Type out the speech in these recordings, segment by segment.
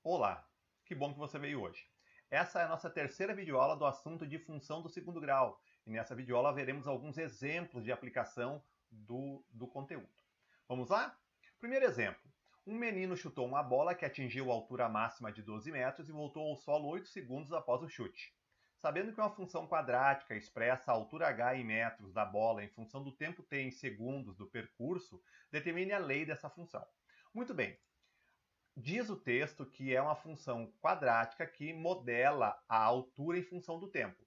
Olá, que bom que você veio hoje. Essa é a nossa terceira videoaula do assunto de função do segundo grau. E nessa videoaula veremos alguns exemplos de aplicação do conteúdo. Vamos lá? Primeiro exemplo. Um menino chutou uma bola que atingiu a altura máxima de 12 metros e voltou ao solo 8 segundos após o chute. Sabendo que uma função quadrática expressa a altura h em metros da bola em função do tempo t em segundos do percurso, determine a lei dessa função. Muito bem. Diz o texto que é uma função quadrática que modela a altura em função do tempo.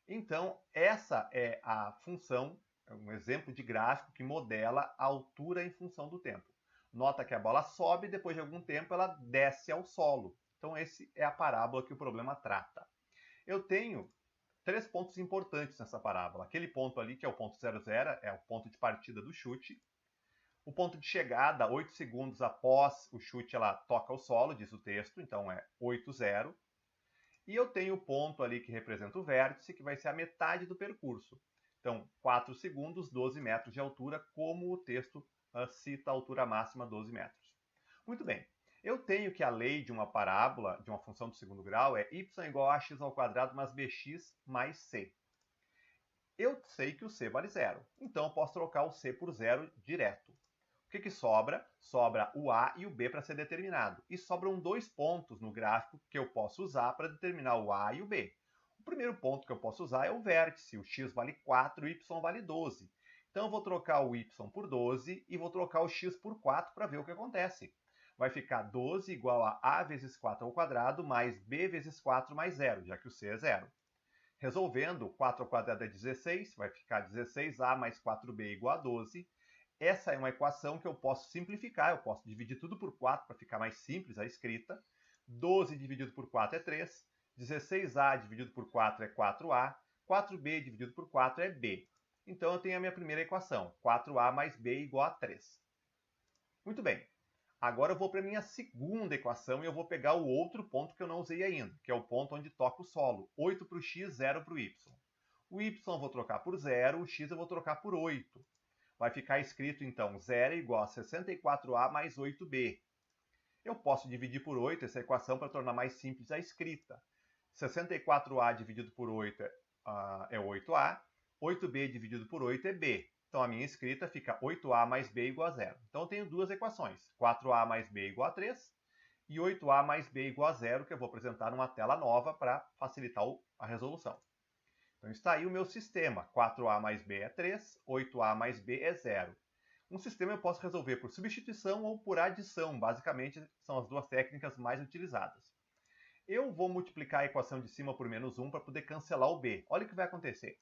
Então, essa é a função, um exemplo de gráfico que modela a altura em função do tempo. Nota que a bola sobe e depois de algum tempo ela desce ao solo. Então, essa é a parábola que o problema trata. Eu tenho três pontos importantes nessa parábola. Aquele ponto ali, que é o ponto 00, é o ponto de partida do chute. O ponto de chegada, 8 segundos após o chute, ela toca o solo, diz o texto, então é 8, 0. E eu tenho o ponto ali que representa o vértice, que vai ser a metade do percurso. Então, 4 segundos, 12 metros de altura, como o texto cita a altura máxima 12 metros. Muito bem. Eu tenho que a lei de uma parábola, de uma função do segundo grau, é y igual a x ao quadrado mais bx mais c. Eu sei que o c vale 0, então eu posso trocar o c por 0 direto. O que sobra? Sobra o A e o B para ser determinado. E sobram dois pontos no gráfico que eu posso usar para determinar o A e o B. O primeiro ponto que eu posso usar é o vértice. O x vale 4 e o y vale 12. Então eu vou trocar o y por 12 e vou trocar o x por 4 para ver o que acontece. Vai ficar 12 igual a vezes 4 ao quadrado mais b vezes 4 mais 0, já que o c é 0. Resolvendo, 4 ao quadrado é 16, vai ficar 16a mais 4b igual a 12. Essa é uma equação que eu posso simplificar, eu posso dividir tudo por 4 para ficar mais simples a escrita. 12 dividido por 4 é 3, 16a dividido por 4 é 4a, 4b dividido por 4 é b. Então eu tenho a minha primeira equação, 4a mais b igual a 3. Muito bem, agora eu vou para a minha segunda equação e eu vou pegar o outro ponto que eu não usei ainda, que é o ponto onde toca o solo, 8 para o x, 0 para o y. O y eu vou trocar por 0, o x eu vou trocar por 8. Vai ficar escrito, então, 0 igual a 64a mais 8b. Eu posso dividir por 8 essa equação para tornar mais simples a escrita. 64a dividido por 8 é 8a, 8b dividido por 8 é b. Então, a minha escrita fica 8a mais b igual a 0. Então, eu tenho duas equações, 4a mais b igual a 3 e 8a mais b igual a 0, que eu vou apresentar numa tela nova para facilitar a resolução. Então está aí o meu sistema. 4a mais b é 3, 8a mais b é 0. Um sistema eu posso resolver por substituição ou por adição. Basicamente, são as duas técnicas mais utilizadas. Eu vou multiplicar a equação de cima por menos 1 para poder cancelar o b. Olha o que vai acontecer.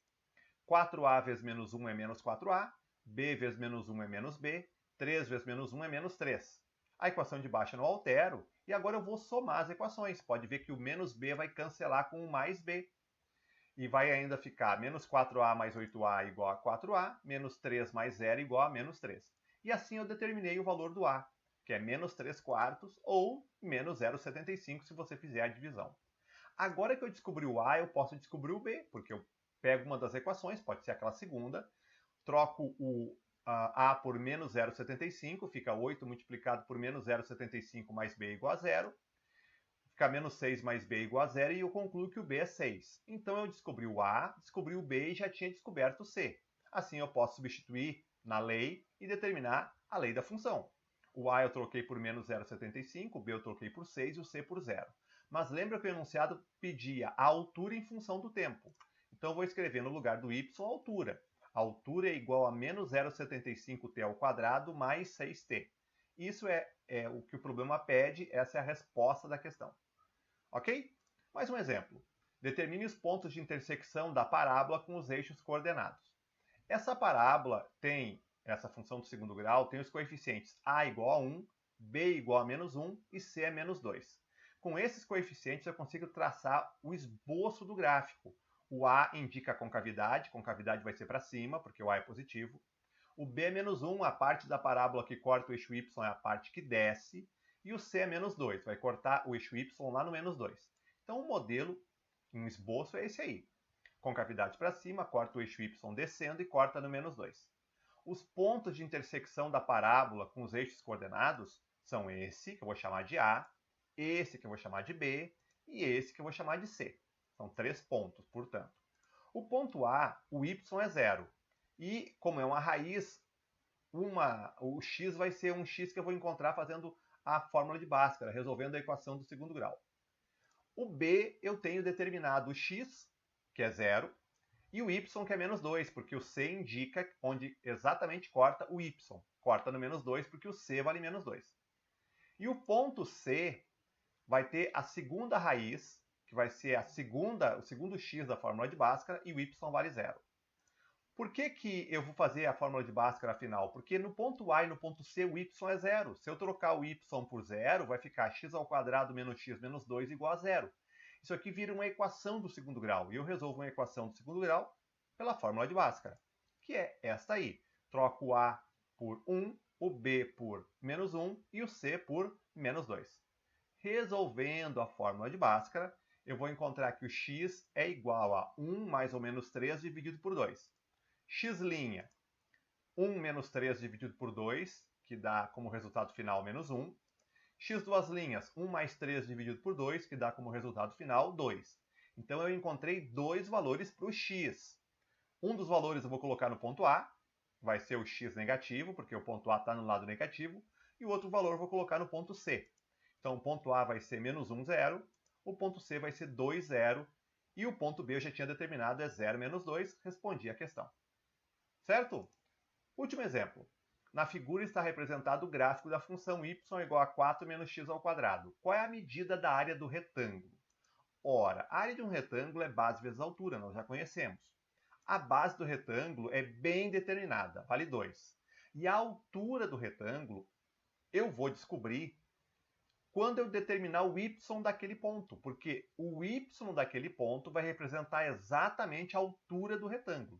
4a vezes menos 1 é menos 4a, b vezes menos 1 é menos b, 3 vezes menos 1 é menos 3. A equação de baixo eu não altero, e agora eu vou somar as equações. Pode ver que o menos b vai cancelar com o mais b. E vai ainda ficar menos 4a mais 8a igual a 4a, menos 3 mais 0 igual a menos 3. E assim eu determinei o valor do a, que é menos 3 quartos ou menos 0,75 se você fizer a divisão. Agora que eu descobri o a, eu posso descobrir o b, porque eu pego uma das equações, pode ser aquela segunda, troco o a por menos 0,75, fica 8 multiplicado por menos 0,75 mais b igual a 0. Fica menos 6 mais b igual a 0 e eu concluo que o b é 6. Então eu descobri o a, descobri o b e já tinha descoberto o c. Assim eu posso substituir na lei e determinar a lei da função. O a eu troquei por menos 0,75, o b eu troquei por 6 e o c por 0. Mas lembra que o enunciado pedia a altura em função do tempo. Então eu vou escrever no lugar do y a altura. A altura é igual a menos 0,75t ao quadrado mais 6t. Isso é o que o problema pede, essa é a resposta da questão. Ok? Mais um exemplo. Determine os pontos de intersecção da parábola com os eixos coordenados. Essa parábola tem, essa função do segundo grau, tem os coeficientes a igual a 1, b igual a menos 1 e c a menos 2. Com esses coeficientes eu consigo traçar o esboço do gráfico. O a indica a concavidade vai ser para cima, porque o a é positivo. O b é menos 1, a parte da parábola que corta o eixo y é a parte que desce. E o c é menos 2, vai cortar o eixo y lá no menos 2. Então o modelo, um esboço, é esse aí. Concavidade para cima, corta o eixo y descendo e corta no menos 2. Os pontos de intersecção da parábola com os eixos coordenados são esse, que eu vou chamar de A, esse que eu vou chamar de B e esse que eu vou chamar de C. São 3 pontos, portanto. O ponto A, o y é 0. E, como é uma raiz, o x vai ser um x que eu vou encontrar fazendo a fórmula de Bhaskara, resolvendo a equação do segundo grau. O B, eu tenho determinado o x, que é 0, e o y, que é menos 2, porque o C indica onde exatamente corta o y. Corta no menos 2, porque o C vale menos 2. E o ponto C vai ter a segunda raiz, que vai ser o segundo x da fórmula de Bhaskara, e o y vale 0. Por que eu vou fazer a fórmula de Bhaskara afinal? Porque no ponto A e no ponto C o y é 0. Se eu trocar o y por 0, vai ficar x² menos x menos 2 igual a 0. Isso aqui vira uma equação do segundo grau. E eu resolvo uma equação do segundo grau pela fórmula de Bhaskara, que é esta aí. Troco o A por 1, o B por menos 1 e o C por menos 2. Resolvendo a fórmula de Bhaskara, eu vou encontrar que o x é igual a 1 mais ou menos 3 dividido por 2. X', 1 menos 3 dividido por 2, que dá como resultado final menos 1. X duas linhas, 1 mais 3 dividido por 2, que dá como resultado final 2. Então eu encontrei dois valores para o x. Um dos valores eu vou colocar no ponto A, vai ser o x negativo, porque o ponto A está no lado negativo, e o outro valor eu vou colocar no ponto C. Então o ponto A vai ser menos 1, 0, o ponto C vai ser 2, 0, e o ponto B eu já tinha determinado, é 0 menos 2, respondi a questão. Certo? Último exemplo. Na figura está representado o gráfico da função y igual a 4 menos x². Qual é a medida da área do retângulo? Ora, a área de um retângulo é base vezes altura, nós já conhecemos. A base do retângulo é bem determinada, vale 2. E a altura do retângulo eu vou descobrir quando eu determinar o y daquele ponto, porque o y daquele ponto vai representar exatamente a altura do retângulo.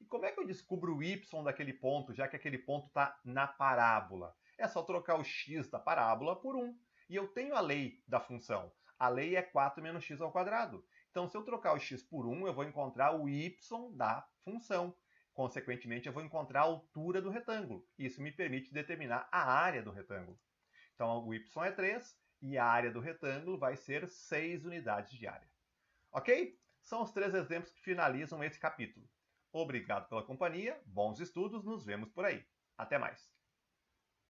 E como é que eu descubro o y daquele ponto, já que aquele ponto está na parábola? É só trocar o x da parábola por 1. E eu tenho a lei da função. A lei é 4 menos x². Então, se eu trocar o x por 1, eu vou encontrar o y da função. Consequentemente, eu vou encontrar a altura do retângulo. Isso me permite determinar a área do retângulo. Então, o y é 3 e a área do retângulo vai ser 6 unidades de área. Ok? São os 3 exemplos que finalizam esse capítulo. Obrigado pela companhia, bons estudos, nos vemos por aí. Até mais!